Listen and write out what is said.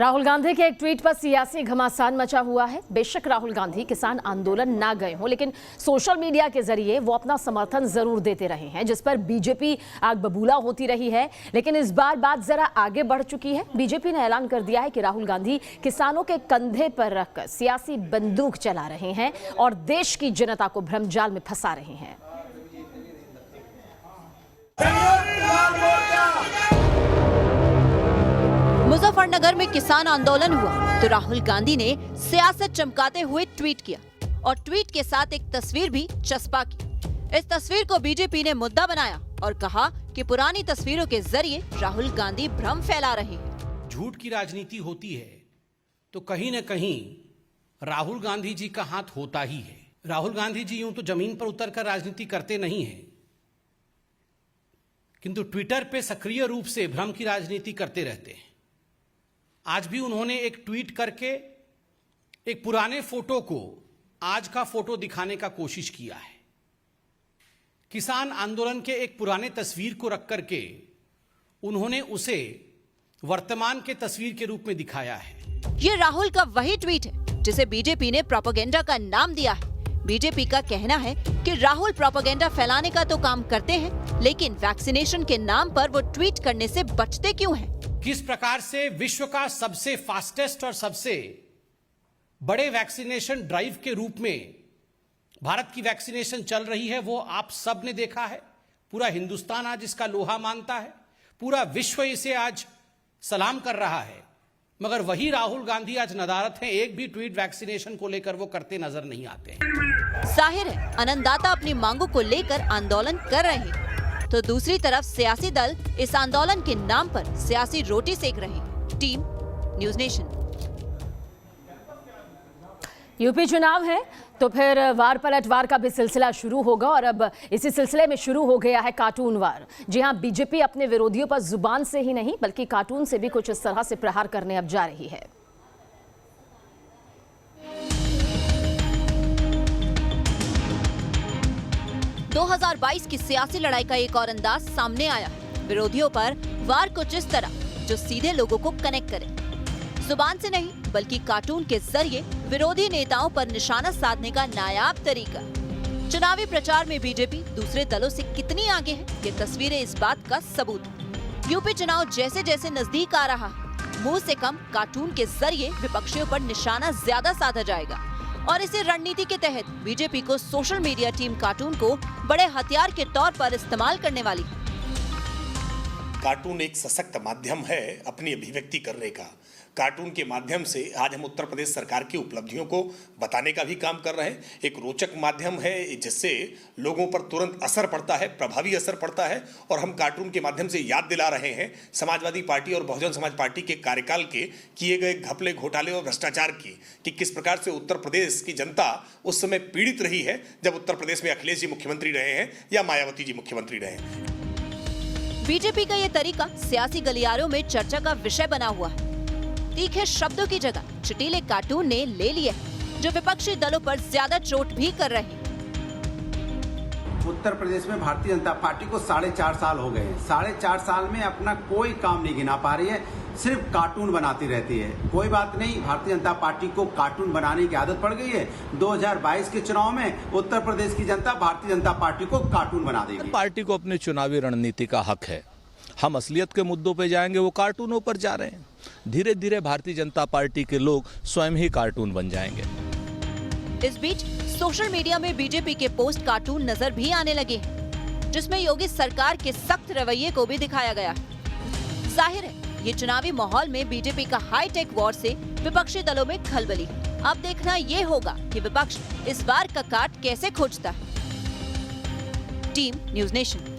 राहुल गांधी के एक ट्वीट पर सियासी घमासान मचा हुआ है। बेशक राहुल गांधी किसान आंदोलन ना गए हों, लेकिन सोशल मीडिया के जरिए वो अपना समर्थन जरूर देते रहे हैं, जिस पर बीजेपी आग बबूला होती रही है। लेकिन इस बार बात जरा आगे बढ़ चुकी है। बीजेपी ने ऐलान कर दिया है कि राहुल गांधी किसानों के कंधे पर रखकर सियासी बंदूक चला रहे हैं और देश की जनता को भ्रमजाल में फंसा रहे हैं। मुजफ्फरनगर में किसान आंदोलन हुआ तो राहुल गांधी ने सियासत चमकाते हुए ट्वीट किया और ट्वीट के साथ एक तस्वीर भी चस्पा की। इस तस्वीर को बीजेपी ने मुद्दा बनाया और कहा कि पुरानी तस्वीरों के जरिए राहुल गांधी भ्रम फैला रहे हैं। झूठ की राजनीति होती है तो कहीं न कहीं राहुल गांधी जी का हाथ होता ही है। राहुल गांधी जी यूं तो जमीन पर उतरकर राजनीति करते नहीं हैं, किंतु ट्विटर पे सक्रिय रूप से भ्रम की राजनीति करते रहते हैं। आज भी उन्होंने एक ट्वीट करके एक पुराने फोटो को आज का फोटो दिखाने का कोशिश किया है। किसान आंदोलन के एक पुराने तस्वीर को रख करके उन्होंने उसे वर्तमान के तस्वीर के रूप में दिखाया है। ये राहुल का वही ट्वीट है जिसे बीजेपी ने प्रोपेगेंडा का नाम दिया है। बीजेपी का कहना है कि राहुल प्रोपेगेंडा फैलाने का तो काम करते हैं, लेकिन वैक्सीनेशन के नाम पर वो ट्वीट करने से बचते क्यों हैं? किस प्रकार से विश्व का सबसे फास्टेस्ट और सबसे बड़े वैक्सीनेशन ड्राइव के रूप में भारत की वैक्सीनेशन चल रही है, वो आप सब ने देखा है। पूरा हिंदुस्तान आज इसका लोहा मानता है, पूरा विश्व इसे आज सलाम कर रहा है। मगर वही राहुल गांधी आज नदारत हैं, एक भी ट्वीट वैक्सीनेशन को लेकर वो करते नजर नहीं आते हैं। जाहिर है अन्नदाता अपनी मांगों को लेकर आंदोलन कर रहे हैं, तो दूसरी तरफ सियासी दल इस आंदोलन के नाम पर सियासी रोटी सेक रहे हैं। Team news nation. यूपी चुनाव है तो फिर वार पलटवार का भी सिलसिला शुरू होगा और अब इसी सिलसिले में शुरू हो गया है कार्टून वार। जी हां, बीजेपी अपने विरोधियों पर जुबान से ही नहीं बल्कि कार्टून से भी कुछ इस तरह से प्रहार करने अब जा रही है। – 2022 की सियासी लड़ाई का एक और अंदाज सामने आया। विरोधियों पर वार कुछ इस तरह जो सीधे लोगों को कनेक्ट करे, जुबान से नहीं बल्कि कार्टून के जरिए विरोधी नेताओं पर निशाना साधने का नायाब तरीका। चुनावी प्रचार में बीजेपी दूसरे दलों से कितनी आगे है, ये तस्वीरें इस बात का सबूत। यूपी चुनाव जैसे जैसे नजदीक आ रहा है, मुंह से कम कार्टून के जरिए विपक्षियों पर निशाना ज्यादा साधा जाएगा और इसी रणनीति के तहत बीजेपी को सोशल मीडिया टीम कार्टून को बड़े हथियार के तौर पर इस्तेमाल करने वाली है। कार्टून एक सशक्त माध्यम है अपनी अभिव्यक्ति करने का। कार्टून के माध्यम से आज हम उत्तर प्रदेश सरकार की उपलब्धियों को बताने का भी काम कर रहे हैं। एक रोचक माध्यम है जिससे लोगों पर तुरंत असर पड़ता है, प्रभावी असर पड़ता है। और हम कार्टून के माध्यम से याद दिला रहे हैं समाजवादी पार्टी और बहुजन समाज पार्टी के कार्यकाल के किए गए घपले, घोटाले और भ्रष्टाचार की, कि किस प्रकार से उत्तर प्रदेश की जनता उस समय पीड़ित रही है जब उत्तर प्रदेश में अखिलेश जी मुख्यमंत्री रहे हैं या मायावती जी मुख्यमंत्री रहे हैं। बीजेपी का ये तरीका सियासी गलियारों में चर्चा का विषय बना हुआ है। तीखे शब्दों की जगह चटीले कार्टून ने ले लिए जो विपक्षी दलों पर ज्यादा चोट भी कर रहे हैं। उत्तर प्रदेश में भारतीय जनता पार्टी को 4.5 साल हो गए। 4.5 साल में अपना कोई काम नहीं गिना पा रही है, सिर्फ कार्टून बनाती रहती है। कोई बात नहीं, भारतीय जनता पार्टी को कार्टून बनाने की आदत पड़ गई है। 2022 के चुनाव में उत्तर प्रदेश की जनता भारतीय जनता पार्टी को कार्टून बना देगी। पार्टी को अपनी चुनावी रणनीति का हक है। हम असलियत के मुद्दों पे जाएंगे, वो कार्टूनों पर जा रहे हैं। धीरे धीरे भारतीय जनता पार्टी के लोग स्वयं ही कार्टून बन जाएंगे। इस बीच सोशल मीडिया में बीजेपी के पोस्ट कार्टून नजर भी आने लगे हैं, जिसमें योगी सरकार के सख्त रवैये को भी दिखाया गया है। जाहिर है ये चुनावी माहौल में बीजेपी का हाईटेक वॉर से विपक्षी दलों में खलबली। अब देखना ये होगा कि विपक्ष इस बार का काट कैसे खोजता है। Team news nation.